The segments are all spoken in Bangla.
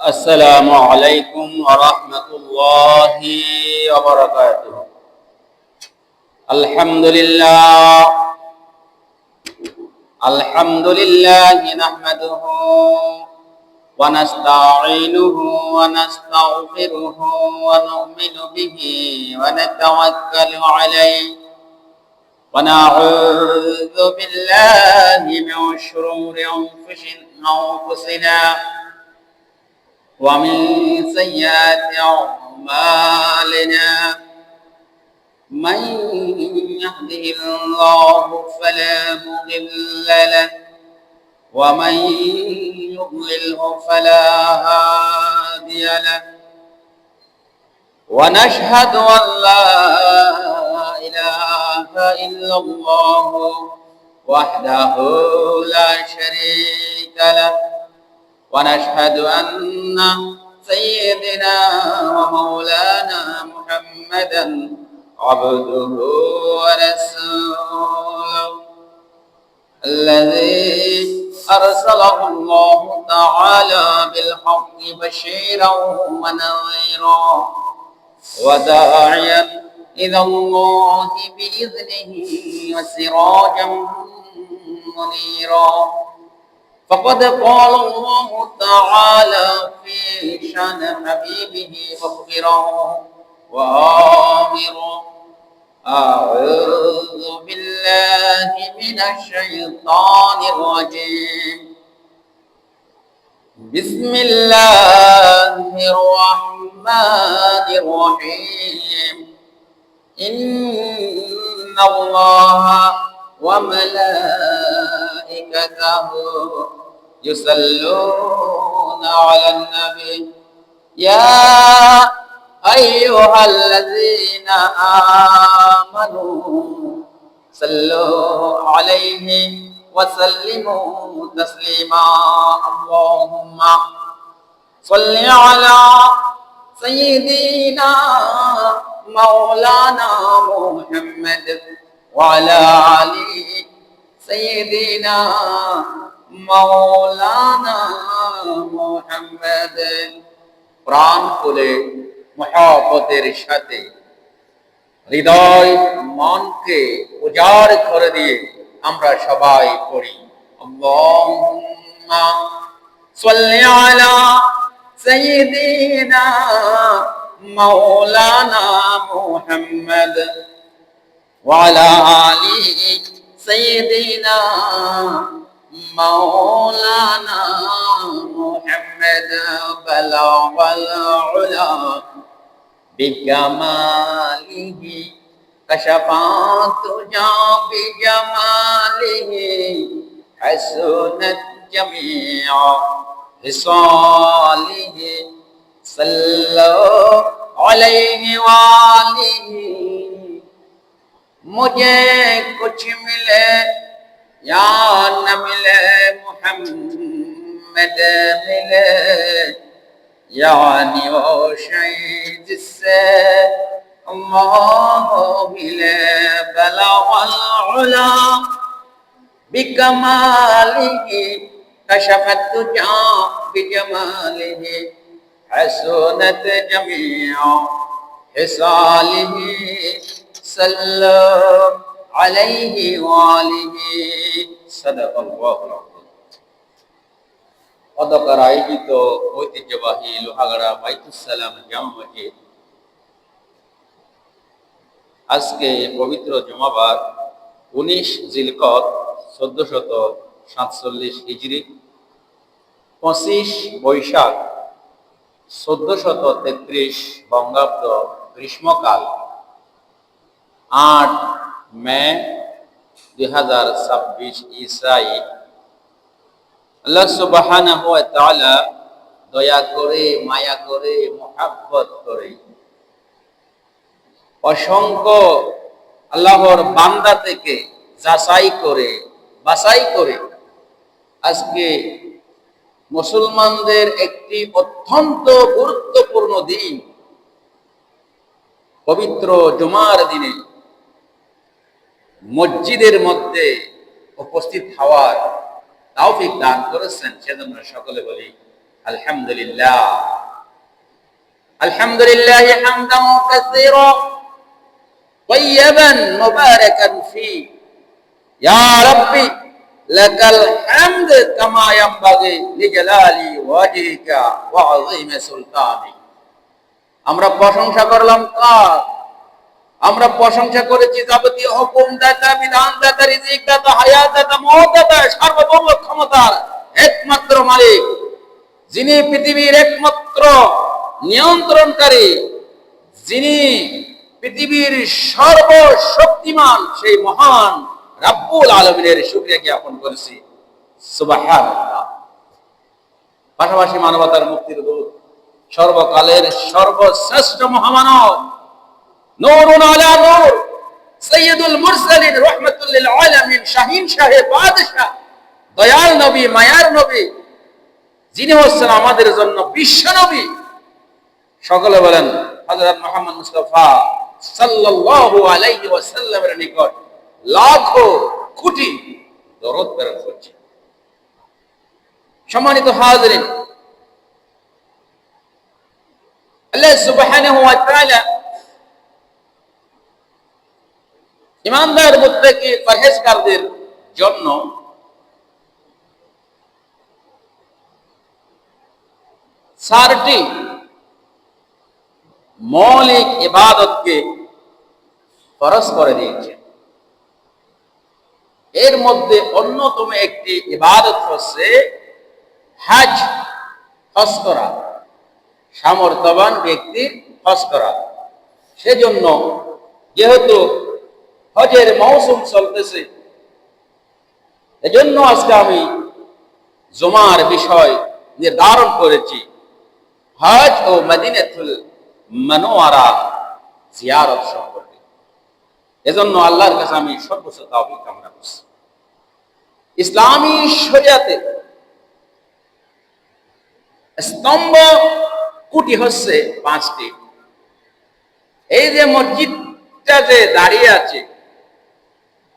السلام عليكم ورحمة الله وبركاته. الحمد لله نحمده ونستعينه ونستغفره ونؤمن به ونتوكل عليه ونعوذ بالله من شرور أنفسنا ومن سيئات أعمالنا. من يهده الله فلا مضل له ومن يضلله فلا هادي له. ونشهد أن لا إله إلا الله وحده لا شريك له. ونشهد أن سيدنا ومولانا محمدا عبده ورسوله الذي أرسله الله تعالى بالحق بشيرا ونذيرا وداعيا إلى الله بإذنه وسراجا منيرا. فقد قال الله تعالى في شأن حبيبه مخبرا وآمرا: أعوذ بالله من الشيطان الرجيم. بسم الله الرحمن الرحيم. إن الله وملائكته يصلون على النبي يا أيها الذين آمنوا صلوا عليه وسلموا تسليما. اللهم صل على سيدنا مولانا محمد وعلى آل سيدنا مولانا محمد। প্রাণ খুলে মহব্বতের সাথে হৃদয় মনকে উজাড় করে দিয়ে আমরা সবাই পড়ি: আল্লাহুম্মা সাল্লি আলা সাইয়্যিদিনা মাওলানা মুহাম্মদ ওয়া আলা আলি সাইয়্যিদিনা مولانا محمد بلغ العلا بكماله كشف الدجى بجماله حسنت جميع خصاله صلوا عليه وآله। मुझे कुछ मिले या न मिले मोहम्मद मिले, यानी वो शहीद जिससे अल्लाह मिले। बलगल उला बिकमालिही कशफत दुजा बिजमालिही हसनत जमीअ हिसालिही सल्लु আলাইহি ওয়া আলিহি সাদাকাল্লাহুল আযীম। অদকার আয়োজিত ঐতিহ্যবাহী লোহাগাড়া বাইতুস সালাম জামে মসজিদ আজকে পবিত্র জুমাবার 19 জিলকদ 1447 হিজরি, 25 বৈশাখ 1433 বঙ্গাব্দ গ্রীষ্মকাল, 8 মে 2026 ঈসাই। আল্লাহ সুবহানাহু ওয়া তাআলা দয়া করে, মায়া করে, মুহাব্বত করে অসংখ্য আল্লাহর বান্দা থেকে যাচাই করে, বাছাই করে আজকে মুসলমানদের একটি অত্যন্ত গুরুত্বপূর্ণ দিন, পবিত্র জুমার দিনে মসজিদের মধ্যে উপস্থিত হওয়ার তৌফিক দান করেছেন। সেজন্য সকলে বলি আলহামদুলিল্লাহ, আলহামদুলিল্লাহ হামদান কাসীরা তাইয়্যিবান মুবারাকান ফি, ইয়া রাব্বি লাকাল হামদ কামা ইয়ানবাগি লিজালালি ওয়াজহিকা ওয়া আযীমি সুলতানিক। আমরা প্রশংসা করলাম কার? আমরা প্রশংসা করেছি যাবতীয় হুকুম দাতা, বিধান দাতা, রিজিক দাতা, হায়াত দাতা, মওত দাতা, সার্বভৌম ক্ষমতার একমাত্র মালিক, যিনি পৃথিবীর একমাত্র নিয়ন্ত্রণকারী, যিনি পৃথিবীর সর্বশক্তিমান, সেই মহান রাব্বুল আলামিনের শুকরিয়া জ্ঞাপন করেছি। সুবহানাল্লাহ। পাশাপাশি মানবতার মুক্তির দূত, সর্বকালের সর্বশ্রেষ্ঠ মহামানব, নূরুন আলা নূর, সাইয়্যিদুল মুরসালিন, রাহমাতুল লিল আলামিন, শাহীন শাহে বাদশা, দয়াল নবী, মায়ার নবী, যিনি হচ্ছেন আমাদের জন্য বিশ্ব নবী। সকলে বলেন হযরত মুহাম্মদ মুস্তাফা সাল্লাল্লাহু আলাইহি ওয়াসাল্লামের নিকট লাখো কোটি দরুদ প্রেরণ করছি। সম্মানিত হাজিরিন, আল্লাহ সুবহানাহু ওয়া তাআলা ঈমানদার মুত্তাকি পরহেজগারদের জন্য চারটি মৌলিক ইবাদতকে ফরজ করে দিয়েছেন। এর মধ্যে অন্যতম একটি ইবাদত হচ্ছে হজ, হজ করা, সামর্থ্যবান ব্যক্তির হজ করা। সেজন্য যেহেতু হজের মৌসুম চলতেছে, এজন্য আজকে আমি জুমার বিষয় নির্ধারণ করেছি হজ ও মদিনাতুল মুনাওয়ারা জিয়ারত সম্পর্কে। এজন্য আল্লাহর কাছে আমি সর্বোচ্চ তাওফীক কামনা করছি। ইসলামী শরিয়াতে স্তম্ভ কুটি হচ্ছে পাঁচটি। এই যে মসজিদটা যে দাঁড়িয়ে আছে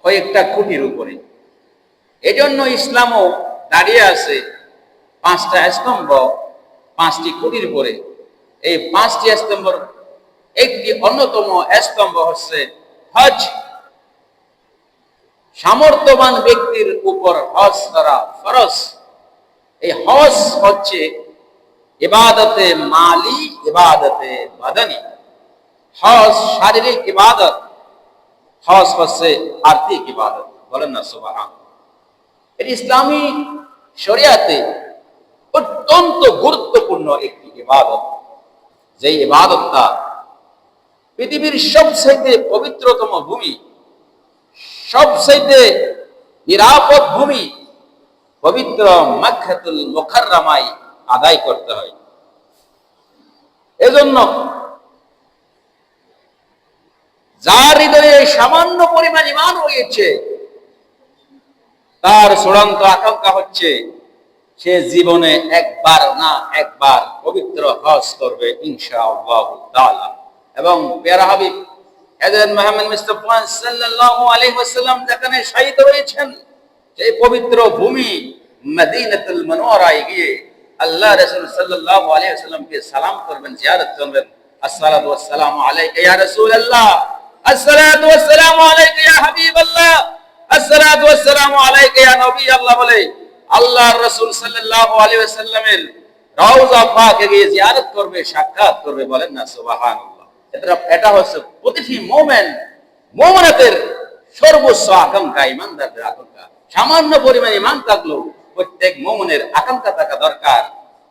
কয়েকটা খুঁটির উপরে, এজন্য ইসলামও দাঁড়িয়ে আছে পাঁচটা স্তম্ভ, পাঁচটি খুঁটির উপরে। এই পাঁচটি স্তম্ভের একটি অন্যতম স্তম্ভ হচ্ছে হজ। সামর্থ্যবান ব্যক্তির উপর হজ করা ফরজ। এই হজ হচ্ছে ইবাদতে মালি, ইবাদতে বাদানি। হজ শারীরিক ইবাদত, হজ হচ্ছে আর্থিক ইবাদত। বলেন না সুবহানাল্লাহ। এটি ইসলামী শরিয়াতে অত্যন্ত গুরুত্বপূর্ণ একটি ইবাদত, যে ইবাদতটা পৃথিবীর সবচেয়ে পবিত্রতম ভূমি, সবচেয়ে নিরাপদ ভূমি পবিত্র মক্কাতুল মুকাররমায় আদায় করতে হয়। এজন্য যার হৃদয়ে সামান্য পরিমাণ ঈমান রয়েছে, তার চূড়ান্ত আকাঙ্ক্ষা হচ্ছে সে জীবনে একবার না একবার পবিত্র হজ করবে ইনশাআল্লাহ তাআলা। এবং প্যারা হাবিব হযরত মুহাম্মদ মুস্তাফা সাল্লাল্লাহু আলাইহি ওয়াসাল্লাম যেখানে শায়িত হয়েছেন, সেই পবিত্র ভূমি মদিনাতুল মুনাওয়ারায় গিয়ে আল্লাহ রাসূল সাল্লাল্লাহু আলাইহি ওয়াসাল্লামকে সালাম করবেন, জিয়ারত করবেন। আসসালাতু ওয়াসসালামু আলাইকা ইয়া রাসূলুল্লাহ, আসসালাতু ওয়াসসালামু আলাইকা ইয়া হাবিবাল্লাহ, আসসালাতু ওয়াসসালামু আলাইকা ইয়া নবী আল্লাহ বলে আল্লাহর রাসূল সাল্লাল্লাহু আলাইহি ওয়াসাল্লামের রওজা পাকে গিয়ে জিয়ারত করবে, সাক্ষাৎ করবে। বলেন না সুবহানাল্লাহ। এটা হচ্ছে প্রতিটি মুমিনের সর্বোচ্চ আকাঙ্ক্ষা, ঈমানদারদের আকাঙ্ক্ষা। সামান্য পরিমাণ ঈমান থাকলেও প্রত্যেক মুমিনের আকাঙ্ক্ষা থাকা দরকার,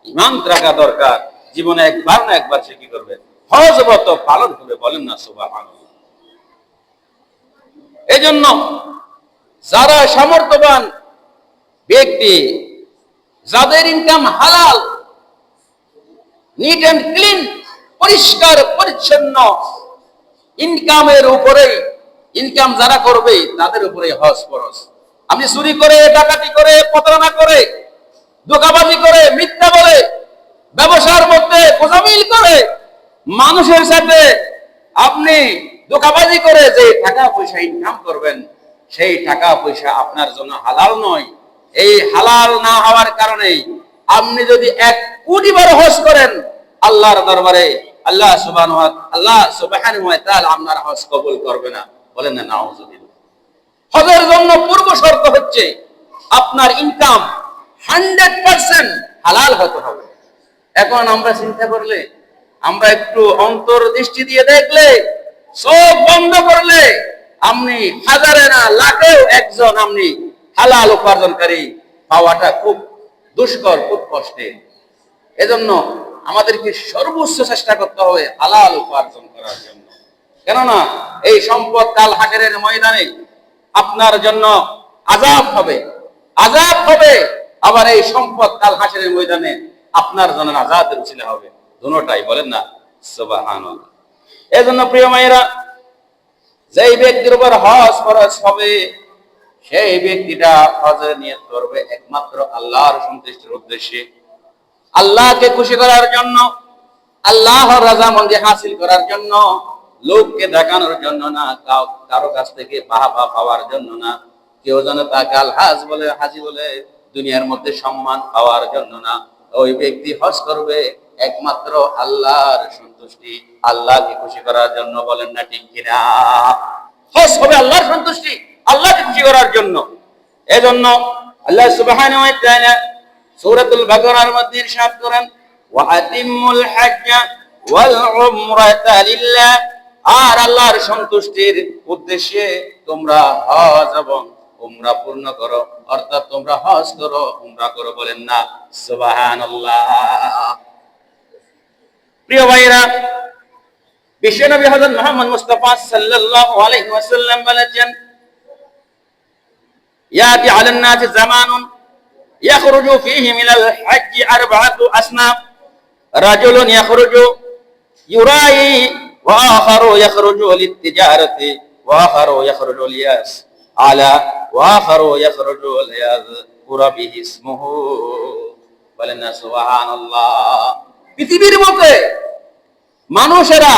ঈমান থাকা দরকার। জীবনে একবার না একবার সে কি করবে? হজ ব্রত পালন করবে। বলেন না সুবহানাল্লাহ। এজন্য যারা সামর্থ্যবান ব্যক্তি, যাদের ইনকাম হালাল, নিট এন্ড ক্লিন, পরিষ্কার পরিচ্ছন্ন ইনকামের উপরে, ইনকাম যারা করবে তাদের উপরে হজ ফরজ। আপনি চুরি করে, ডাকাতি করে, প্রতারণা করে, ধোঁকাবাজি করে, মিথ্যা বলে, ব্যবসার মধ্যে গোজামিল করে, মানুষের সাথে আপনি ধোঁকাবাজি করে যে টাকা পয়সা ইনকাম করবেন, সেই টাকা পয়সা আপনার জন্য হালাল নয়। এই হালাল না হওয়ার কারণে আপনি যদি 1 কোটি বার হজ করেন আল্লাহর দরবারে আল্লাহ সুবহানাহু ওয়া তাআলা আপনার হজ কবুল করবে না। বলেন না নাউযুবিল্লাহ। হজের জন্য পূর্ব শর্ত হচ্ছে আপনার ইনকাম 100% হালাল হতে হবে। এখন আমরা চিন্তা করলে, আমরা একটু অন্তর্দৃষ্টি দিয়ে দেখলে, সব বন্ধ করলে আপনি হাজারে না লাখেও একজন আপনি হালাল উপার্জনকারী পাওয়াটা খুব দুষ্কর, খুব কষ্টের। এজন্য আমাদেরকে সর্বোচ্চ চেষ্টা করতে হবে হালাল উপার্জন করার জন্য। কেননা এই সম্পদ কাল হাসরের ময়দানে আপনার জন্য আযাব হবে, আযাব হবে। আবার এই সম্পদ কাল হাসরের ময়দানে আপনার জন্য আযাবের উসিলা হবে। দুটোটাই বলেন না সুবহানাল্লাহ। এজন্য প্রিয় মায়েরা, যেই ব্যক্তির উপর হজ ফরজ হবে সেই ব্যক্তিটা হজের নিয়ত করবে একমাত্র আল্লাহর সন্তুষ্টির উদ্দেশ্যে, আল্লাহকে খুশি করার জন্য, আল্লাহর রাজামন্দি হাসিল করার জন্য, লোককে দেখানোর জন্য না, কারো কাছ থেকে বাহবা পাওয়ার জন্য না, কেউ যেন তাকে আল হাজ বলে, হাজি বলে দুনিয়ার মধ্যে সম্মান পাওয়ার জন্য না। ওই ব্যক্তি হজ করবে একমাত্র আল্লাহর সন্তুষ্টি, আল্লাহকে খুশি করার জন্য। বলেন না ঠিক কিনা? হজ হবে আল্লাহর সন্তুষ্টি, আল্লাহকে খুশি করার জন্য। এজন্য আল্লাহ সুবহানাহু ওয়া তাআলা সূরাতুল বাকারার মধ্যে ইরশাদ করেন, ওয়া আতিমুল হজ্জ ওয়াল উমরাতা লিল্লাহ, আর আল্লাহর সন্তুষ্টির উদ্দেশ্যে তোমরা হজ এবং উমরা পূর্ণ করো, অর্থাৎ তোমরা হজ করো, উমরা করো। বলেন না সুবহানাল্লাহ। প্রিয় ভাইরা, বিশ্বনবী হযরত মুহাম্মদ মুস্তাফা সাল্লাল্লাহু আলাইহি ওয়াসাল্লাম বলেছেন, ইয়াতি আলান নাসি জামানুন ইয়াখরুজু ফীহি মিনাল হজ্জি আরবাআতু আসনাফ, রাজুলুন ইয়াখরুজু ইউরাই ওয়া আখারু ইয়াখরুজু লিত-তিজারাতি ওয়া আখারু ইয়াখরুজু লিয়াস আলা ওয়া আখারু ইয়াখরুজু লিয়াযকুরা বিহি ইসমুহু। বলেন না সুবহানাল্লাহ। পৃথিবীর বুকে মানুষেরা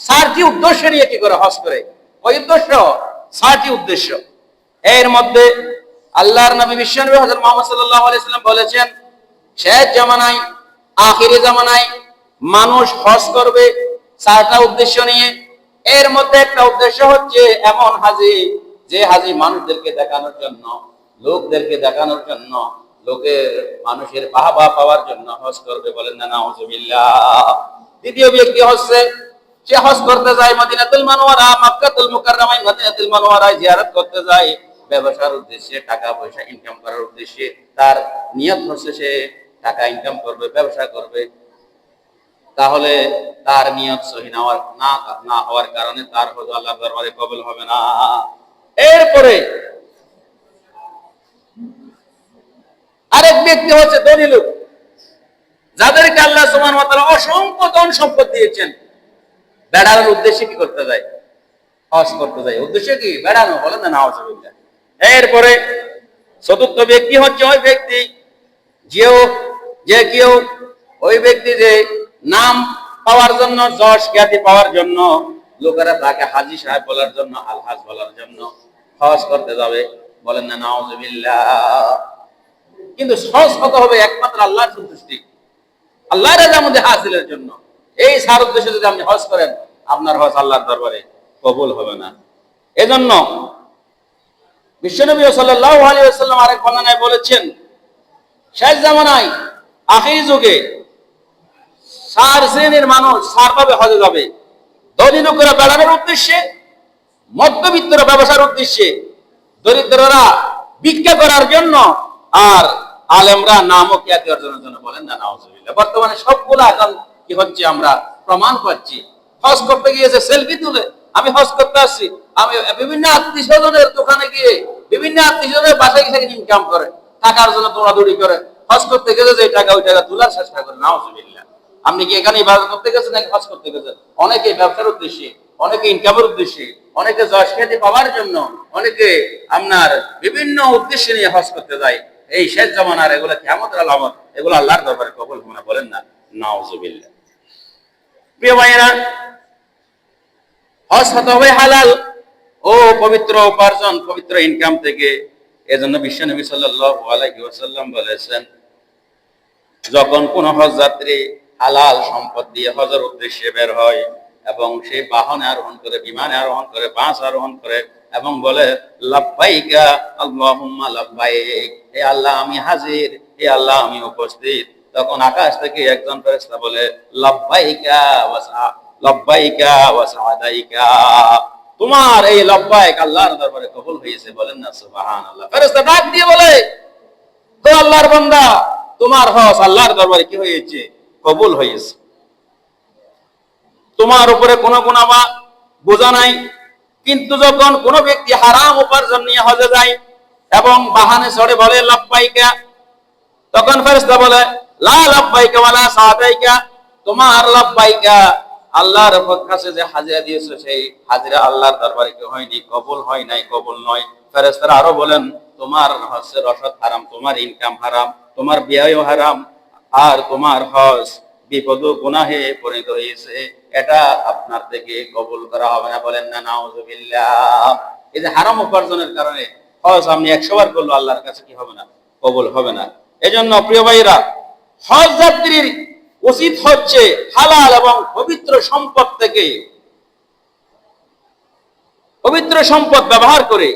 4টি উদ্দেশ্য নিয়ে কি করে হজ করে? ওই উদ্দেশ্য 4টি উদ্দেশ্য। এর মধ্যে আল্লাহর নবী বিশ্বনবী হযরত মুহাম্মদ সাল্লাল্লাহু আলাইহি ওয়াসাল্লাম বলেছেন, শেষ জামানায়, আখিরি জামানায় মানুষ হজ করবে 4টা উদ্দেশ্য নিয়ে। এর মধ্যে একটা উদ্দেশ্য হচ্ছে এমন হাজি, যে হাজি মানুষদেরকে দেখানোর জন্য, লোকদেরকে দেখানোর জন্য, মানুষের বাহবা পাওয়ার জন্য হজ করবে। বলেন না নাউযুবিল্লাহ। দ্বিতীয় ব্যক্তি হচ্ছে সে হজ করতে যায় মদিনাতুল মুনাওয়ারা, মক্কাতুল মুকাররমায় মদিনাতুল মুনাওয়ারায় জিয়ারত করতে যায় ব্যবসার উদ্দেশ্যে, টাকা পয়সা ইনকাম করার উদ্দেশ্যে। তার নিয়ত হচ্ছে সে টাকা ইনকাম করবে, ব্যবসা করবে। তাহলে তার নিয়ত সহি না হওয়ার কারণে তার হজ আল্লাহর দরবারে কবুল হবে না। এরপরে আরেক ব্যক্তি হচ্ছে ধনী লোক, যাদেরকে আল্লাহ সুবহানাহু ওয়া তাআলা অসংখ্য ধন সম্পদ দিয়েছেন। বেড়ানোর উদ্দেশ্যে কি করতে যায়? হজ করতে যায়। উদ্দেশ্য কি? বেড়ানো। বলেন না নাউযুবিল্লাহ। এরপরে চতুর্থ ব্যক্তি হচ্ছে ওই ব্যক্তি ওই ব্যক্তি যে নাম পাওয়ার জন্য, যশ খ্যাতি পাওয়ার জন্য, লোকেরা তাকে হাজী সাহেব বলার জন্য, আলহাজ বলার জন্য হজ করতে যাবে। বলেন না নাউযুবিল্লাহ। কিন্তু হজ কত হবে একমাত্র আল্লাহর সন্তুষ্টি, আল্লাহর রাজামন্দি হাসিলের জন্য। এই 4 উদ্দেশ্যে যদি আপনি হজ করেন, আপনার হজ আল্লাহর দরবারে কবুল হবে না। এজন্য বিশ্বনবী সাল্লাল্লাহু আলাইহি ওয়াসাল্লাম আরেক বর্ণনায় বলেছেন, শেষ জামানায়, আখির যুগে 4 শ্রেণীর মানুষ 4 ভাবে হজে যাবে। ধনী লোকেরা বেড়ানোর উদ্দেশ্যে, মধ্যবিত্তরা ব্যবসার উদ্দেশ্যে, দরিদ্ররা ভিক্ষা করার জন্য, আর আলেমরা নাম ও খ্যাতি অর্জনের জন্য। বলেন না নাউযুবিল্লাহ। বর্তমানে সবগুলো এখন কি হচ্ছে আমরা প্রমাণ পাচ্ছি। হজ করতে গিয়েছে সেলফি তুলে, আমি হজ করতে আসছি, আমি বিভিন্ন আত্মীয়স্বজনের দোকানে গিয়ে, বিভিন্ন আত্মীয়স্বজনের বাসায় গিয়ে ইনকাম করে, টাকার জন্য দৌড়াদৌড়ি করে। হজ করতে গেছে যে টাকা, ওই টাকা তোলার চেষ্টা করে। নাউযুবিল্লাহ। আপনি কি এখানে ইবাদত করতে গেছেন নাকি হজ করতে গেছেন? অনেকে ব্যবসার উদ্দেশ্যে, অনেকে ইনকামের উদ্দেশ্যে, অনেকে যশ খ্যাতি পাওয়ার জন্য, অনেকে আপনার বিভিন্ন উদ্দেশ্যে নিয়ে হজ করতে যায়। এই শেষ জামানার এগুলো কিয়ামতের আলামত, এগুলো আল্লাহর দরবারে কবুল হবে না। বলেন না নাউযুবিল্লাহ। প্রিয় ভাইয়েরা, হজ হতে হবে হালাল ও পবিত্র উপার্জন, পবিত্র ইনকাম থেকে। এজন্য বিশ্বনবী সাল্লাল্লাহু আলাইহি ওয়াসাল্লাম বলেছেন, যখন কোন হজ যাত্রী হালাল সম্পদ দিয়ে হজের উদ্দেশ্যে বের হয় এবং সে বাহনে আরোহণ করে, বিমানে আরোহণ করে, বাস আরোহণ করে এবং বলে লাব্বাইকা আল্লাহুম্মা লাব্বাইক, হে আল্লাহ আমি হাজির, হে আল্লাহ আমি উপস্থিত, তখন আকাশ থেকে একজন ফেরেশতা বলে লাব্বাইকা লাব্বাইকা ওয়া সাদাইকা, তোমার এই লাব্বাইক আল্লাহর দরবারে কবুল হয়েছে, বলেন না সুবহানাল্লাহ। ফেরেশতা ডাক দিয়ে বলে, তো আল্লাহর বান্দা, তোমার হজ আল্লাহর দরবারে কি হয়েছে? কবুল হয়েছে। তোমার উপরে কোনো গুনাহ বোঝা নাই। কিন্তু যখন কোন ব্যক্তি হারাম উপার্জন নিয়ে হজে যায় এবং বাহনে চড়ে বলে লাব্বাইকা, তখন ফেরেশতা বলে লা লাব্বাইকা ওয়ালা সাদাইকা, তোমার লাব্বাইকা আল্লাহর কাছে যে হাজিরা দিয়েছো সেই হাজিরা আল্লাহর দরবারে কি হয়নি, কবুল হয় নাই, কবুল নয়। ফেরেশতারা আরো বলেন তোমার হজের রসদ হারাম, তোমার ইনকাম হারাম, তোমার ব্যয় হারাম, আর তোমার হজ বিপদ গুনাহে পরিণত হয়েছে, এটা আপনার থেকে কবুল করা হবে না, বলেন না নাউযুবিল্লাহ। এই যে হারাম উপার্জনের কারণে হজ আপনি 100 বার করলো আল্লাহর কাছে কি হবে না, কবুল হবে না। এজন্য প্রিয় ভাইরা, হজ যাত্রীর উচিত হচ্ছে হালাল এবং পবিত্র সম্পদ থেকে, পবিত্র সম্পদ ব্যবহার করে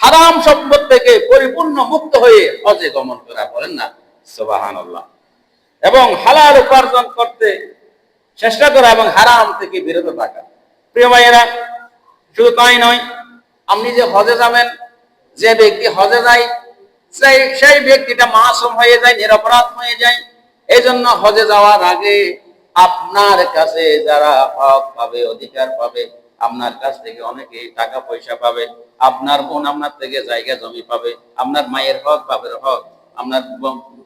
হারাম সম্পদ থেকে পরিপূর্ণ মুক্ত হয়ে হজে গমন করা, বলেন না সুবহানাল্লাহ। এবং হালাল উপার্জন করতে চেষ্টা করা এবং হারাম থেকে বিরত থাকা। প্রিয় ভাইয়েরা, শুধু তাই নয়, আপনি যে হজে যাবেন, যে ব্যক্তি হজে যায় সেই ব্যক্তিটা মাসুম হয়ে যায়, নিরপরাধ হয়ে যায়। এই জন্য হজে যাওয়ার আগে আপনার কাছে যারা হক পাবে, অধিকার পাবে, আপনার কাছ থেকে অনেকে টাকা পয়সা পাবে, আপনার বোন আপনার থেকে জায়গা জমি পাবে, আপনার মায়ের হক, বাপের হক, আপনার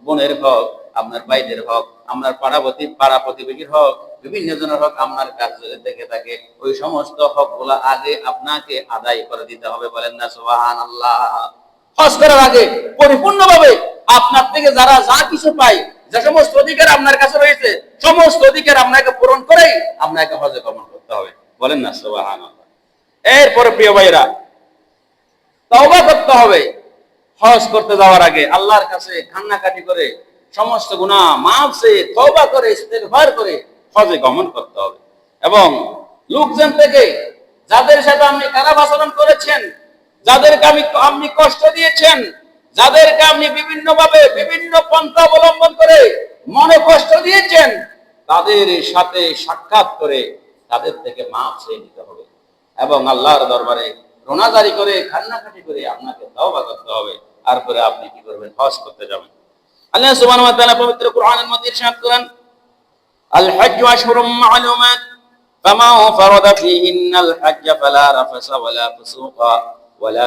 বোনের হক, আপনার ভাইদের হক, আপনার পাড়া প্রতিবেশীর হক, বিভিন্ন জনের হক আপনার কাছে যদি থেকে থাকে, ওই সমস্ত হক গুলা আগে আপনাকে আদায় করে দিতে হবে, বলেন না সুবহানাল্লাহ। হজ করার আগে পরিপূর্ণভাবে আপনার থেকে যারা যা কিছু পায়, যে সমস্ত অধিকার আপনার কাছে রয়েছে, সমস্ত অধিকার আপনাকে পূরণ করেই আপনাকে হজে গমন করতে হবে, বলেন না সুবহানাল্লাহ। এরপরে প্রিয় ভাইরা, তওবা করতে হবে। হজ করতে যাওয়ার আগে আল্লাহর কাছে কান্নাকাটি করে, সমস্ত গুনাহ মাফ চেয়ে তওবা করে, ইস্তেগফার করে হজে গমন করতে হবে। এবং লোকজন থেকে যাদের সাথে আপনি খারাপ আচরণ করেছেন, যাদেরকে আপনি কষ্ট দিয়েছেন, যাদেরকে আপনি বিভিন্ন ভাবে বিভিন্ন পন্থা অবলম্বন করে মনে কষ্ট দিয়েছেন, তাদের সাথে সাক্ষাৎ করে তাদের থেকে মাফ চেয়ে নিতে হবে এবং আল্লাহর দরবারে রোনাজারি করে, কান্নাকাটি করে আপনাকে তওবা করতে হবে। তারপরে আপনি কি করবেন? হজ করতে যাবেন। আল্লাহ সুবহানাহু ওয়া তাআলা পবিত্র কোরআনের মধ্যে ইরশাদ করেন, আল হজ্জু আশহুরুম মা'লুমাত ফামান ফারাদা ফীহিন্নাল হজ্জ ফালা রাফাসা ওয়ালা ফুসুকা ওয়ালা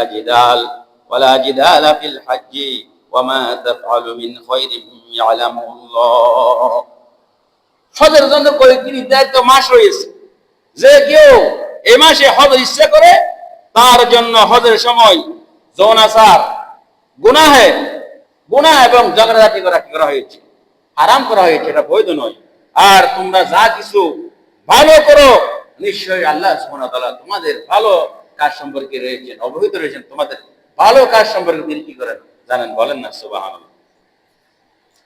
জিদালা ফিল হজ্জি ওয়া মা তাফআলু মিন খায়রিন ইয়ালামুল্লাহ। হজের জন্য কয়েকটি নির্ধারিত মাস রয়েছে। যে কেউ এই মাসে হজ ইচ্ছা করে, তার জন্য হজের সময় যৌনাচার, গুনাহ এবং ঝগড়াঝাটি করা হয়েছে, হারাম করা হয়েছে, এটা বৈধ নয়। আর তোমরা যা কিছু ভালো করো, নিশ্চয়ই আল্লাহ সুবহানাহু ওয়া তাআলা তোমাদের ভালো কাজ সম্পর্কে রয়েছেন, অবহিত রয়েছেন, তোমাদের ভালো কাজ সম্পর্কে তিনি কি করেন জানেন, বলেন না সুবহানাল্লাহ।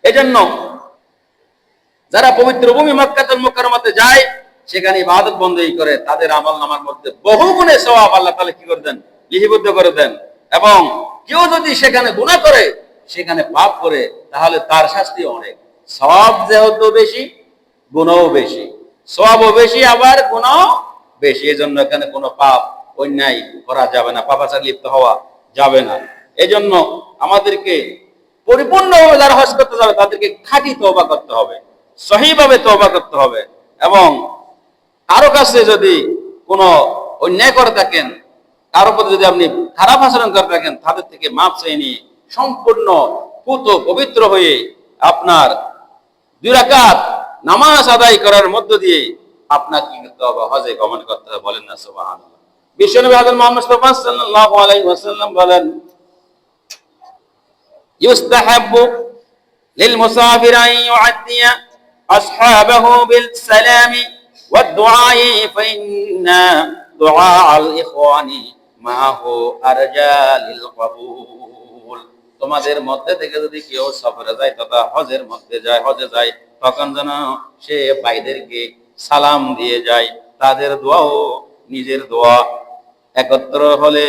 এজন্য যারা পবিত্র ভূমি মক্কাতুল মুকাররমাতে যায়, সেখানে ইবাদত বন্দেগী করে, তাদের আমলনামার মধ্যে বহু গুণে সওয়াব আল্লাহ তাআলা কি করে দেন, লিপিবদ্ধ করে দেন। এবং কেউ যদি সেখানে গুনাহ করে, সেখানে পাপ করে, তাহলে তার শাস্তি অনেক। সওয়াব যেহেতু বেশি, গুনাহও বেশি, সওয়াবও বেশি আবার গুনাহও বেশি। এজন্য এখানে কোনো পাপ অন্যায় করা যাবে না, পাপাচারে লিপ্ত হওয়া যাবে না। এজন্য আমাদেরকে পরিপূর্ণভাবে যারা হজ করতে যাবে, তাদেরকে খাঁটি তওবা করতে হবে, সহিভাবে তওবা করতে হবে। এবং কারো কাছে যদি কোনো অন্যায় করে থাকেন, কারো প্রতি যদি আপনি খারাপ আচরণ করে থাকেন, তাদের থেকে মাপ চেয়ে নিয়ে সম্পূর্ণ পুত পবিত্র হয়ে আপনার 2 রাকাত নামাজ আদায় করার মধ্য দিয়ে আপনাকে কি করতে হবে? হজে গমন করতে হবে, বলেন না সুবহানাল্লাহ। বিশ্বনবী হযরত মুহাম্মদ মুস্তাফা সাল্লাল্লাহু আলাইহি ওয়াসাল্লাম বলেন, ইউস্তাহাব্বু লিল মুসাফির আন ইউআদ্দিয়া আসহাবাহু বিল সালামি ওয়াদ দুআই ফাইন্না দুআ আল ইখওয়ানি মাহু আরজা লিল কবুল। তোমাদের মধ্যে থেকে যদি কেউ সফরে যায় তথা হজে যায় তখন যেন সে ভাইদেরকে সালাম দিয়ে যায়, তাদের দোয়াও নিজের দোয়া একত্র হলে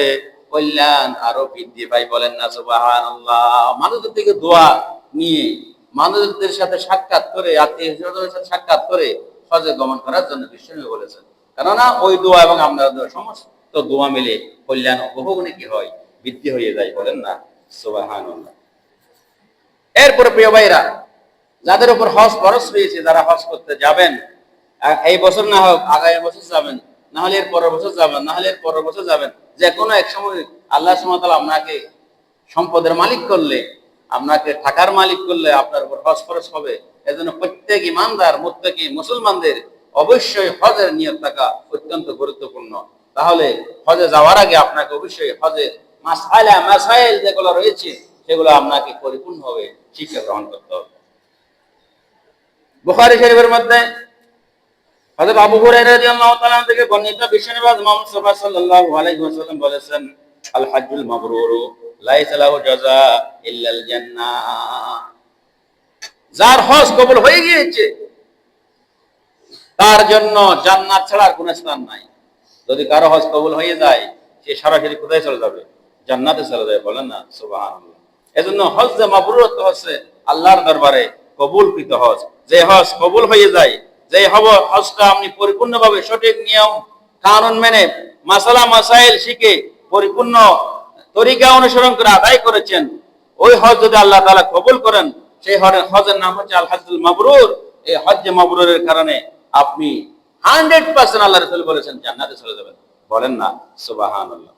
কল্যাণ আরো বৃদ্ধি পাই। বলেন না সুবহানাল্লাহ। মানুষদের থেকে দোয়া নিয়ে, মানুষদের সাথে সাক্ষাৎ করে, আত্মীয় স্বজনের সাথে সাক্ষাৎ করে হজে গমন করার জন্য বিশ্বনবী বলেছেন। কেননা ওই দোয়া এবং আমরা সমস্ত দোয়া মিলে কল্যাণ বহুগুণে কি হয়, বৃদ্ধি হয়ে যায়। বলেন না সুবহানাল্লাহ। এরপরে প্রিয় ভাইরা, যাদের উপর হজ ফরজ হয়েছে, যারা হজ করতে যাবেন, এই বছর না হোক আগামী বছর যাবেন, না হলে এর পরের বছর যাবেন, না হলে এর পরের বছর যাবেন, যে কোনো এক সময় আল্লাহ সুবহানাহু ওয়া তাআলা আপনাকে সম্পদের মালিক করলে, আপনাকে টাকার মালিক করলে আপনার উপর হজ ফরজ হবে। এজন্য প্রত্যেক ইমানদার মুত্তাকি মুসলমানদের অবশ্যই হজের নিয়ত থাকা অত্যন্ত গুরুত্বপূর্ণ। তাহলে হজে যাওয়ার আগে আপনাকে অবশ্যই হজের মাসাইল যেগুলো রয়েছে সেগুলো আপনাকে পরিপূর্ণভাবে শিক্ষা গ্রহণ করতে হবে। বুখারী শরীফের মধ্যে হযরত আবু হুরায়রা রাদিয়াল্লাহু তাআলা থেকে বর্ণিত, বিশ্বনবী মুহাম্মদ সাল্লাল্লাহু আলাইহি ওয়াসাল্লাম বলেছেন, আল হজ্জুল মাবরুরু লাইসা লাহু জাযা ইল্লাল জান্নাহ। যার হজ কবুল হয়ে গিয়েছে তার জন্য জান্নাত ছাড়া আর কোনো স্থান নাই। যদি কারো হজ কবুল হয়ে যায় সে সরাসরি কোথায় চলে যাবে? জান্নাতে চলে যাবে। বলেন না সুবহানাল্লাহ। এজন্য হজ যে মাবরুর হচ্ছে আল্লাহর দরবারে কবুলকৃত হজ। যে হজ কবুল হয়ে যায়, যে হজটা আপনি পরিপূর্ণভাবে সঠিক নিয়ম কানুন মেনে মাসালা মাসাইল শিখে পরিপূর্ণ তরিকা অনুসরণ করে আদায় করেছেন, ওই হজ যদি আল্লাহ তাআলা কবুল করেন, সেই হজের নাম হচ্ছে আল হজ্জুল মাবরুর। এই হজ্জে মাবরুরের কারণে আপনি 100% আল্লাহ রাসূল বলেছেন জান্নাতে চলে যাবেন। বলেন না সুবহানাল্লাহ।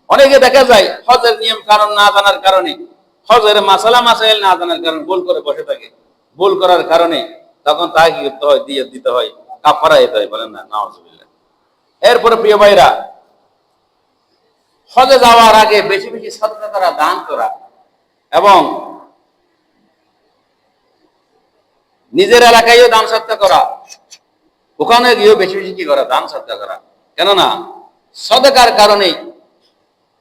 অনেকে দেখা যায় হজের নিয়ম কারণ না জানার কারণে, হজের মাসালা মাসাইল না জানার কারণে ভুল করে বসে থাকে। ভুল করার কারণে তখন তাকে কি করতে হয়? দিয়ে দিতে হয়, কাফারা দিতে হয়। বলেন না নাউজুবিল্লাহ। এরপরে প্রিয় ভাইরা, হজে যাওয়ার আগে বেশি বেশি সাদকা করা, দান করা এবং নিজের এলাকায়ও দান সৎকার করা, ওখানে গিয়েও বেশি বেশি কি করা? দান সৎকার করা। কেননা সদকার কারণে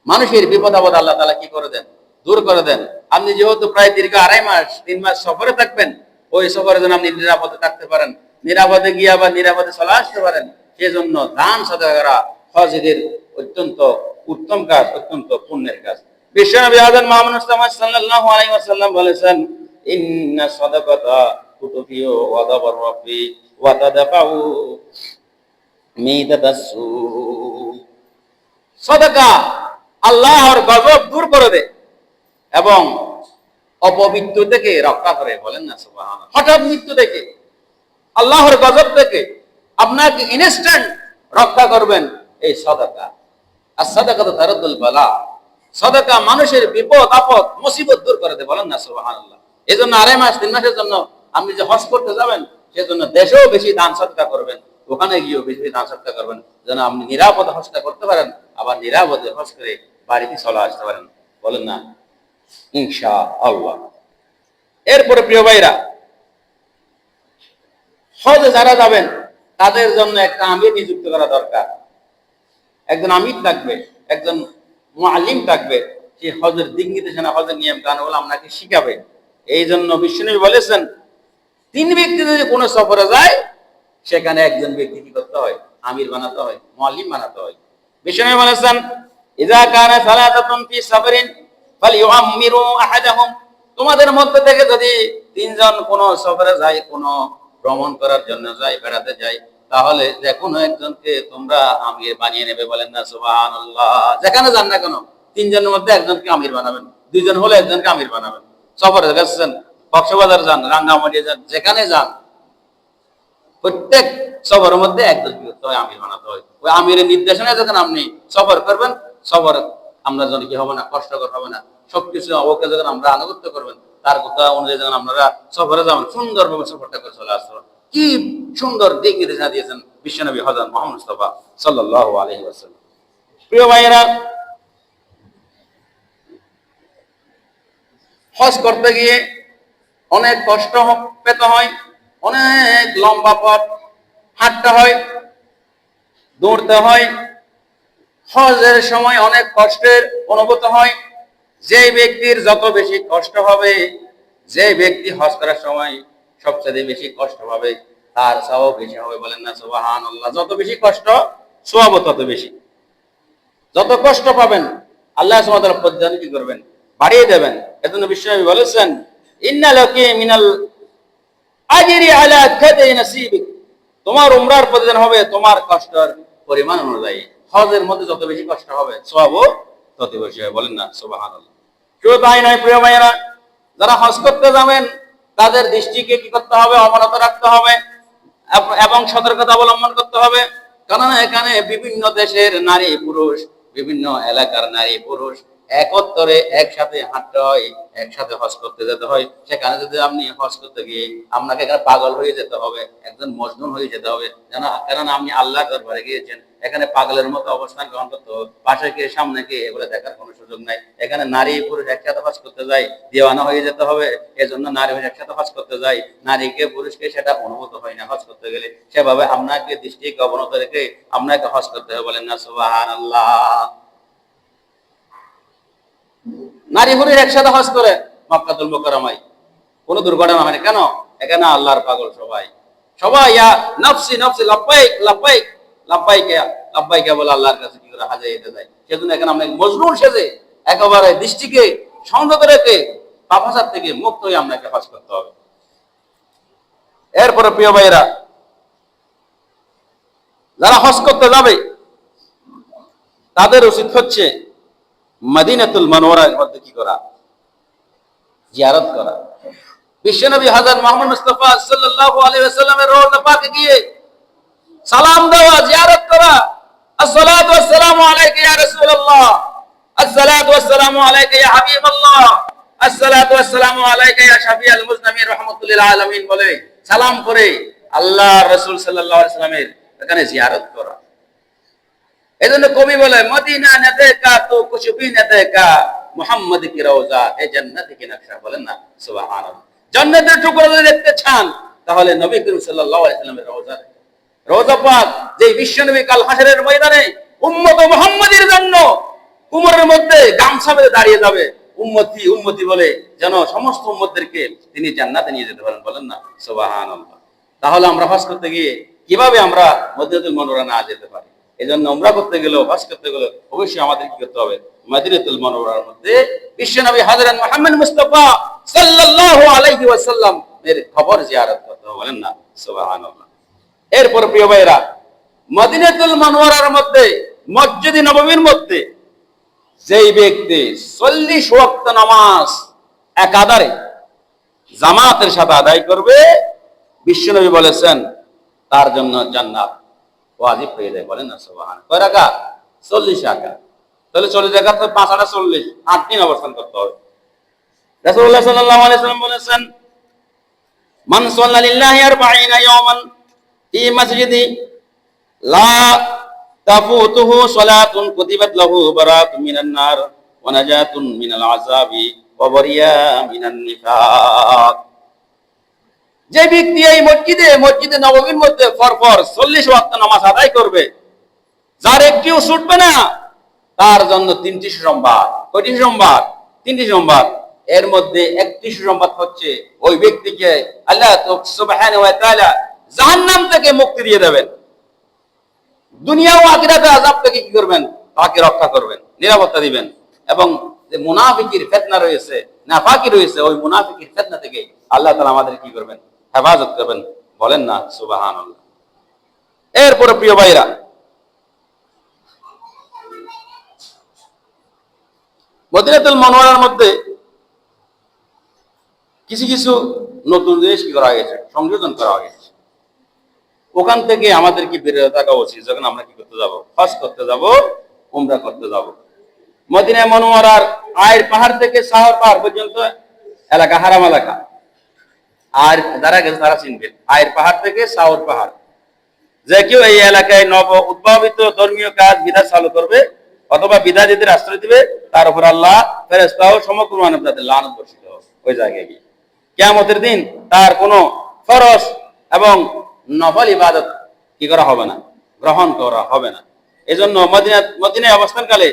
মানুষের বিপদ আপদ আল্লাহ তাআলা কি করে দেন? দূর করে দেন। আপনি যেহেতু প্রায় দীর্ঘ 2.5 মাস 3 মাস সফরে থাকবেন, ওই সফরে যেন আপনি নিরাপদে থাকতে পারেন, নিরাপদে গিয়ে আবার নিরাপদে চলে আসতে পারেন, সেজন্য দান সদকা করা হজের অত্যন্ত উত্তম কাজ, অত্যন্ত পুণ্যের কাজ। বিশ্বনবী হযরত মুহাম্মদ মুস্তাফা সাল্লাল্লাহু আলাইহি ওয়াসাল্লাম বলেছেন, ইন্না সাদাকাতা তুতফিউ ওয়াদাবার রাব্বি ওয়া তাদাফাউ মিদাতাসু। সাদাকা আল্লাহর গজব দূর করে দেয় এবং অপবিত্র থেকে রক্ষা করে। বলেন না সুবহানাল্লাহ। হঠাৎ মৃত্যু থেকে, আল্লাহর গজব থেকে আপনাকে ইনস্ট্যান্ট রক্ষা করবেন এই সাদাকা। আর সাদাকা তো তারাদুল বালা। সাদাকা মানুষের বিপদ আপদ মুসিবত দূর করে দেয়। বলেন না সুবহানাল্লাহ। এজন্য 2.5 মাস 3 মাসের জন্য আপনি যে হজ করতে যাবেন, সেজন্য দেশেও বেশি দান সদকা করবেন, ওখানে গিয়েও বেশি দান সদকা করবেন, যেন আপনি নিরাপদে হজটা করতে পারেন, আবার নিরাপদে হজ করে বাড়িতে চলে আসতে পারেন। বলেন না ইনশাআল্লাহ। এরপরে প্রিয় ভাইরা, হজে যারা যাবেন তাদের জন্য একটা আমির নিযুক্ত করা দরকার। একজন আমির থাকবে, একজন মুআল্লিম থাকবে, সে হজের দিক নির্দেশনা, হজের নিয়ম কানুন আপনাকে শিখাবে। এই জন্য বিশ্বনবী বলেছেন, 3 ব্যক্তি যদি কোনো সফরে যায়, সেখানে একজন ব্যক্তি কি করতে হয়? আমির বানাতে হয়, মুআল্লিম বানাতে হয়। বিশ্বনবী বলেছেন, ইযা কানা সালাতাতুন ফি সাফরিন ফালইউআম্মিরু আহাদাহুম। তোমাদের মধ্যে থেকে যদি 3 জন কোনো সফরে যায়, কোনো ভ্রমণ করার জন্য যায়, বেড়াতে যায়, তাহলে যে কোনো একজনকে তোমরা আমির বানিয়ে নেবে। বলেন না সুবহানাল্লাহ। যেখানে যান না কেন 3 জনের মধ্যে একজনকে আমির বানাবেন, 2 জন হলে একজনকে আমির বানাবেন। সফরে গেছেন, কক্সবাজার যান, রাঙ্গামাটি যান, যেখানে যান, প্রত্যেক সফরের মধ্যে একজন কি করতে হয়? আমির বানাতে হয়। ওই আমিরের নির্দেশনায় যখন আপনি সফর করবেন, সফর আমরা যেন কি হবে না, কষ্টকর হবে না, সবকিছু ওকে যখন আমরা আনুগত্য করবেন, তার কথা অনুযায়ী যখন আপনারা সফরে যাবেন, সুন্দরভাবে সফরটা করে চলে আসতে পারেন। কি সুন্দর দিক নির্দেশনা দিয়েছেন বিশ্বনবী হযরত মুহাম্মদ মুস্তাফা সাল্লাল্লাহু আলাইহি ওয়াসাল্লাম। প্রিয় ভাইয়েরা, হজ করতে গিয়ে অনেক কষ্ট পেতে হয়, অনেক লম্বা পথ হাঁটতে হয়, দৌড়তে হয়। হজের সময় অনেক কষ্টের অনুভূত হয়। যে ব্যক্তির যত বেশি কষ্ট হবে, যে ব্যক্তি হজ করার সময় সবচেয়ে বেশি কষ্ট পাবে, তার সওয়াব বেশি হবে। বলেন না সুবহানাল্লাহ। যত বেশি কষ্ট, সওয়াবও তত বেশি। যত কষ্ট পাবেন আল্লাহ সুবহানাহু ওয়া তাআলা প্রতিদান কি করবেন? বাড়িয়ে দেবেন। এজন্য বিশ্বনবী বলেছেন, ইন্না লাকি মিনাল আজরি আলা কাদরি নাসিবিক। তোমার উমরার প্রতিদান হবে তোমার কষ্টের পরিমাণ অনুযায়ী। হজের মধ্যে যত বেশি কষ্ট হবে, সওয়াবও তত বেশি হবে। বলেন না সুবহানাল্লাহ। শুধু তাই নয় প্রিয় ভাইয়েরা, যারা হজ করতে যাবেন তাদের দৃষ্টিকে কি করতে হবে? অবনত রাখতে হবে এবং সতর্কতা অবলম্বন করতে হবে। কারণ এখানে বিভিন্ন দেশের নারী পুরুষ, বিভিন্ন এলাকার নারী পুরুষ একত্তরে একসাথে হাঁটতে হয়, একসাথে হজ করতে যেতে হয়। সেখানে যদি আপনি হজ করতে গিয়ে আপনাকে এখানে পাগল হয়ে যেতে হবে, একজন মজনুন হয়ে যেতে হবে, কেননা আপনি আল্লাহর দরবারে গিয়েছেন। এখানে পাগলের মতো অবস্থান গ্রহণ করতে হবে, পাশে কে সামনে কে এগুলো দেখার কোনো সুযোগ নাই। এখানে নারী পুরুষ একসাথে হজ করতে যায়, দেওয়ানা হয়ে যেতে হবে। এজন্য নারী পুরুষ একসাথে হজ করতে যায়, নারীকে পুরুষকে সেটা অনুভূত হয় না হজ করতে গেলে। সেভাবে আপনাকে দৃষ্টিকে অবনত রেখে আপনাকে হজ করতে হবে। বলেন না সুবহানাল্লাহ। নারী পুরুষ একসাথে হজ করে মক্কাতুল মুকাররমায়, কোনো দুর্ঘটনা হয়নি। কেন? এখানে আল্লাহর পাগল সবাই, সবাই ইয়া নফসি নফসি লাব্বাইক লাব্বাইক লাব্বাইক লাব্বাইক বলে আল্লাহর কাছে কি করে হাজির হতে যায়। সেজন্য এখানে আমরা মজনুন সেজে একেবারে দৃষ্টিকে সংযত রেখে পাপাচার থেকে মুক্ত হয়ে আপনাকে হজ করতে হবে। এরপরে প্রিয় ভাইরা, যারা হজ করতে যাবে তাদের উচিত হচ্ছে মদিনাতুল মুনাওয়ারার মধ্যে কি করা? জিয়ারত করা। বিশ্বনবী হযরত মুহাম্মদ মুস্তাফা সাল্লাল্লাহু আলাইহি ওয়াসাল্লামের রওজা পাকে গিয়ে সালাম দেওয়া, জিয়ারত করা। আসসালাতু ওয়াসসালামু আলাইকা ইয়া রাসূলুল্লাহ, আসসালাতু ওয়াসসালামু আলাইকা ইয়া হাবিবাল্লাহ, আসসালাতু ওয়াসসালামু আলাইকা ইয়া শাফিআল মুজনিবিন রাহমাতুল লিল আলামিন বলে সালাম করে আল্লাহর রাসূল সাল্লাল্লাহু আলাইহি ওয়াসাল্লামের এখানে জিয়ারত করা। এজন্য কবি বলে, মদিনা না দেখা তো কুছ ভি না দেখা, মুহাম্মদ কি রওজা এ জান্নাত কি নকশা। বলেন না সুবহানাল্লাহ। জান্নাতের টুকরো যদি দেখতে চান তাহলে নবী করিম সাল্লাল্লাহু আলাইহি ওয়াসাল্লামের রওজা, রওজা পাক যে বিশ্বনবী কাল হাশরের ময়দানে উম্মত মুহাম্মাদের জন্য কোমরের মধ্যে গামছা বেঁধে দাঁড়িয়ে যাবে, উম্মতি উম্মতি বলে, যেন সমস্ত উম্মতদেরকে তিনি জান্নাতে নিয়ে যেতে পারেন। বলেন না সুবহানাল্লাহ। তাহলে আমরা হজ করতে গিয়ে কিভাবে আমরা মদিনাতুল মুনাওয়ারা না যেতে পারি? এজন্য উমরা করতে গেলেও হজ করতে গেলেও অবশ্যই আমাদের কি করতে হবে? মদিনাতুল মুনাওয়ারার মধ্যে বিশ্বনবী হযরত মুহাম্মদ মুস্তাফা সাল্লাল্লাহু আলাইহি ওয়াসাল্লাম এর কবর জিয়ারত করতে হবে। বলেন না সুবহানাল্লাহ। এরপর প্রিয় ভাইরা, মদিনাতুল মুনাওয়ারার মধ্যে মসজিদ নববীর মধ্যে যেই ব্যক্তি 40 ওয়াক্ত নামাজ একাধারে জামাতের সাথে আদায় করবে, বিশ্বনবী বলেছেন তার জন্য জান্নাত ওয়াজিব হয়ে যায়। বলেন না সুবহানাল্লাহ। কয় রাকাত? 40 রাকাত। তাহলে 40 রাকাত 5 আর 40 8 দিন অবস্থান করতে হবে। রাসূলুল্লাহ সাল্লাল্লাহু আলাইহি ওয়াসাল্লাম বলেছেন, মান সাল্লা লিল্লাহি 40 ইয়াওমান ফি মাসজিদি লা তাফুতুহু সালাতুন কুতিবাত লাহু বারাতুন মিনান নার ওয়া নাজাতুন মিনাল আযাবি ওয়া বারিয়া মিনান নিফাক। যে ব্যক্তি এই মসজিদে নববীর মধ্যে পরপর 40 ওয়াক্ত নামাজ আদায় করবে, যার একটিও ছুটবে না, তার জন্য 3টি সুসংবাদ। কয়টি সুসংবাদ? 3টি সুসংবাদ। এর মধ্যে একটি সুসংবাদ হচ্ছে ওই ব্যক্তিকে আল্লাহ সুবহানাহু ওয়া তাআলা জাহান্নাম থেকে মুক্তি দিয়ে দেবেন। দুনিয়া ও আখিরাতে আযাব থেকে কি করবেন? তাকে রক্ষা করবেন, নিরাপত্তা দিবেন। এবং যে মুনাফিকের ফিতনা রয়েছে, নাফাকি রয়েছে, ওই মুনাফিকের ফিতনা থেকে আল্লাহ তাআলা আমাদের কি করবেন? হেফাজত করবেন। বলেন না সুবহানাল্লাহ। এরপরে প্রিয় ভাইরা, মদিনাতুল মুনাওয়ারার মধ্যে কিছু কিছু নতুন জিনিস কি করা হয়েছে, সংযোজন করা হয়েছে। ওখান থেকে আমাদের কি বিরত থাকা উচিত যখন আমরা কি করতে যাব? হজ করতে যাব, উমরা করতে যাব। মদিনা মুনাওয়ারার আয়ের পাহাড় থেকে সাওয়ার পাহাড় পর্যন্ত এলাকা হারাম এলাকা। আর যারা গেছে তারা চিনবেন, আয়ের পাহাড় থেকে সাওয়ার পাহাড়। যে কেউ এই এলাকায় নব উদ্ভাবিত ধর্মীয় কাজ বিধান চালু করবে অথবা বিধান যদি আশ্রয় দিবে, তার উপর আল্লাহ ফেরেশতা ও সমগ্র মানব জাতির লানত বর্ষিত হবে। ওই জায়গায় গিয়ে কিয়ামতের দিন তার কোনো ফরজ এবং নফল ইবাদত কি করা হবে না, গ্রহণ করা হবে না। এজন্য মদিনায় অবস্থানকালে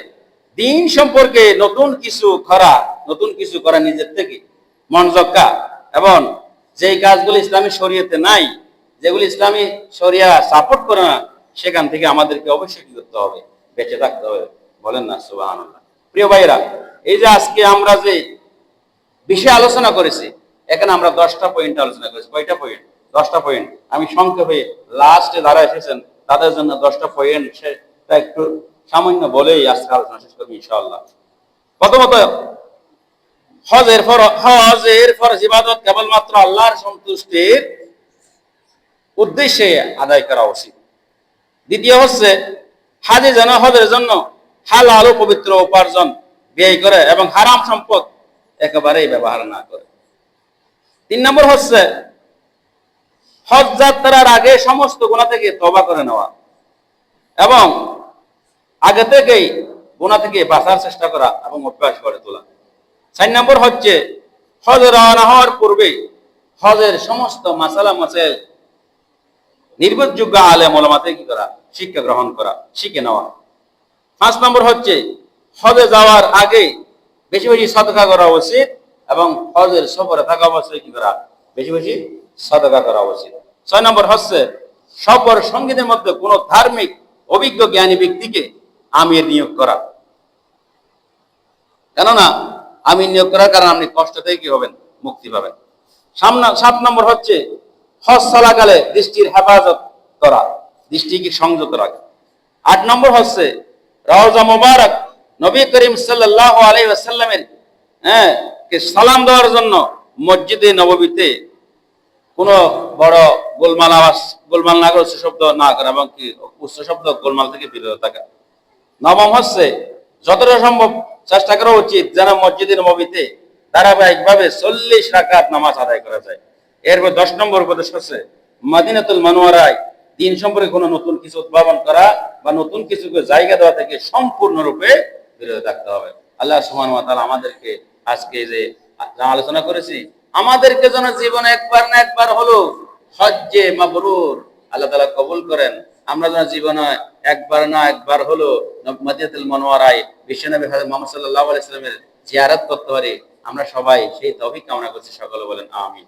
দিন সম্পর্কে নতুন কিছু করা নিজের থেকে মন জক্কা, এবং যেই কাজগুলো ইসলামী শরীয়তে নাই, যেগুলি ইসলামী শরিয়া সাপোর্ট করে না, সেখান থেকে আমাদেরকে অবশ্যই কি করতে হবে, বেঁচে থাকতে হবে। বলেন না সুবহানাল্লাহ। প্রিয় ভাইরা, এই যে আজকে আমরা যে বিষয়ে আলোচনা করেছি, এখানে আমরা 10টা পয়েন্ট আলোচনা করেছি। কয়টা পয়েন্ট? 10টা পয়েন্ট। আমি সংক্ষেপে লাস্টে যারা এসেছেন তাদের জন্য 10টা পয়েন্ট সেটা একটু সামান্য বলেই আজকে আলোচনা শেষ করবো ইনশাআল্লাহ। প্রথমত, হজের ফরজ ইবাদত কেবলমাত্র আল্লাহর সন্তুষ্টির উদ্দেশ্যে আদায় করা উচিত। দ্বিতীয় হচ্ছে, হাজে যেন হজের জন্য হালাল ও পবিত্র উপার্জন ব্যয় করে এবং হারাম সম্পদ একেবারেই ব্যবহার না করে। 3 নম্বর হচ্ছে, হজ যাত্রার আগে সমস্ত গুনাহ থেকে তওবা করে নেওয়া এবং আগে থেকেই গুনাহ থেকে বাঁচার চেষ্টা করা এবং অভ্যাস গড়ে তোলা। 4 নম্বর হচ্ছে, হজ রওনা হওয়ার পূর্বে হজের সমস্ত মাসালা মাসাইল নির্ভরযোগ্য আলেম ওলামা থেকে কি করা, শিক্ষা গ্রহণ করা, শিখে নেওয়া। 5 নম্বর হচ্ছে, হজে যাওয়ার আগে বেশি বেশি সাদকা করা উচিত এবং হজের সফরে থাকা অবস্থায় কি করা, বেশি বেশি সাদকা করা উচিত। 6 নম্বর হচ্ছে, সফর সঙ্গীদের মধ্যে কোনো ধার্মিক অভিজ্ঞ জ্ঞানী ব্যক্তিকে আমির নিয়োগ করা। কেননা আমির নিয়োগ করার কারণে আপনি কষ্ট থেকে কি হবেন, মুক্তি পাবেন। 7 নম্বর হচ্ছে, হজ চলাকালে দৃষ্টির হেফাজত করা, দৃষ্টিকে সংযত রাখা। 8 নম্বর হচ্ছে, রওজা মুবারক নবী করিম সাল্লাল্লাহু আলাইহি ওয়াসাল্লামের কে সালাম দেওয়ার জন্য মসজিদে নববীতে কোনো বড় গোলমাল না করে, উচ্চ শব্দ না করা এবং কি উচ্চ শব্দ গোলমাল থেকে বিরত থাকা। 9ম হচ্ছে, যতটা সম্ভব চেষ্টা করা উচিত যেন মসজিদে নববীতে ধারাবাহিকভাবে 40 রাকাত নামাজ আদায় করা যায়। এরপর 10 নম্বর উপদেশ হচ্ছে, মদিনাতুল মুনাওয়ারায় দিন সম্পর্কে কোনো নতুন কিছু উদ্ভাবন করা বা নতুন কিছুকে জায়গা দেওয়া থেকে সম্পূর্ণরূপে বিরত থাকতে হবে। আল্লাহ সুবহানাহু ওয়া তাআলা আমাদেরকে আজকে যে আলোচনা করেছি, আমাদেরকে যেন জীবনে একবার না একবার হলো হজ্জে মাবরুর আল্লাহ তাআলা কবুল করেন। আমরা যেন জীবনে একবার না একবার হলো মদিনাতুল মুনাওয়ারায় বিশ্বনবী হযরত মুহাম্মদ সাল্লাল্লাহু আলাইহি ওয়াসাল্লামের জিয়ারত করতে পারি। আমরা সবাই সেই তৌফিক কামনা করছি। সকলে বলেন আমিন।